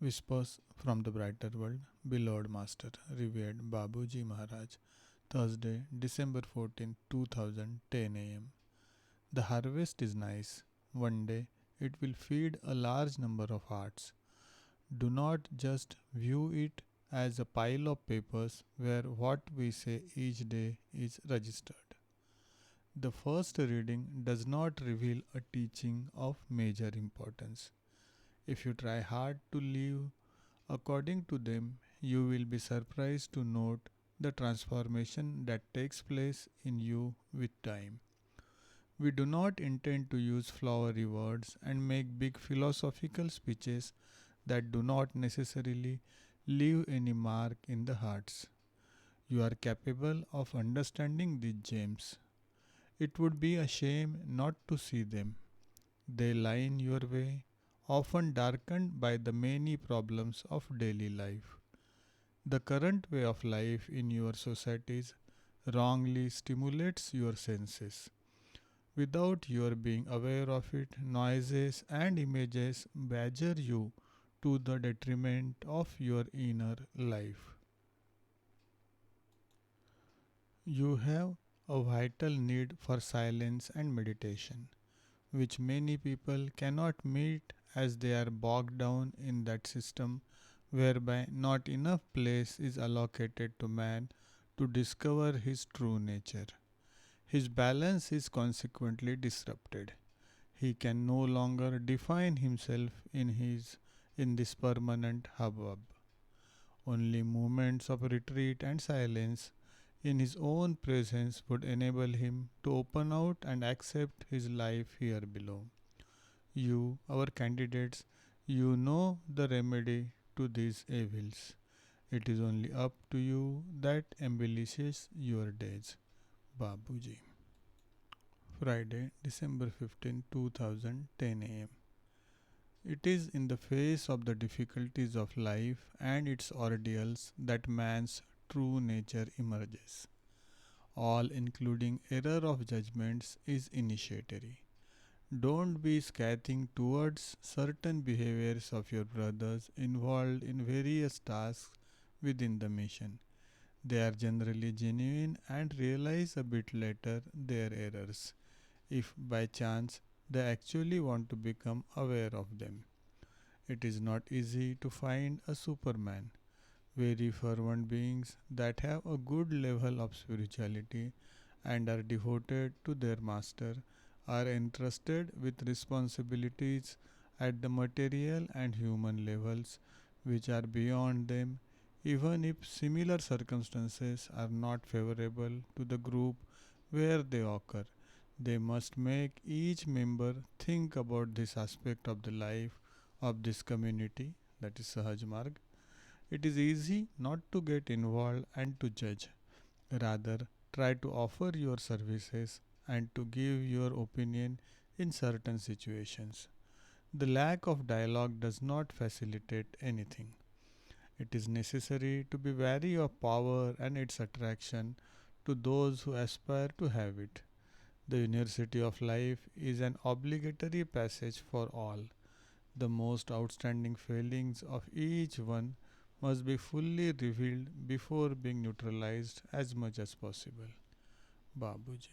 Whispers from the Brighter World, Beloved Master, revered Babuji Maharaj, Thursday, December 14, 2010 am. The harvest is nice. One day it will feed a large number of hearts. Do not just view it as a pile of papers where what we say each day is registered. The first reading does not reveal a teaching of major importance. If you try hard to live according to them, you will be surprised to note the transformation that takes place in you with time. We do not intend to use flowery words and make big philosophical speeches that do not necessarily leave any mark in the hearts. You are capable of understanding these gems. It would be a shame not to see them. They line your way, often darkened by the many problems of daily life. The current way of life in your societies wrongly stimulates your senses. Without your being aware of it, noises and images badger you to the detriment of your inner life. You have a vital need for silence and meditation, which many people cannot meet as they are bogged down in that system whereby not enough place is allocated to man to discover his true nature. His balance is consequently disrupted. He can no longer define himself in this permanent hubbub. Only moments of retreat and silence in his own presence would enable him to open out and accept his life here below. You, our candidates, you know the remedy to these evils. It is only up to you that embellishes your days. Babuji. Friday, December 15, 2010 am. It is in the face of the difficulties of life and its ordeals that man's true nature emerges. All, including error of judgments, is initiatory. Don't be scathing towards certain behaviors of your brothers involved in various tasks within the mission. They are generally genuine and realize a bit later their errors, if by chance they actually want to become aware of them. It is not easy to find a Superman. Very fervent beings that have a good level of spirituality and are devoted to their master are entrusted with responsibilities at the material and human levels which are beyond them, even if similar circumstances are not favorable to the group where they occur. They must make each member think about this aspect of the life of this community, that is Sahaj Marg. It is easy not to get involved and to judge. Rather, try to offer your services and to give your opinion in certain situations. The lack of dialogue does not facilitate anything. It is necessary to be wary of power and its attraction to those who aspire to have it. The University of Life is an obligatory passage for all. The most outstanding failings of each one must be fully revealed before being neutralized as much as possible. Babuji.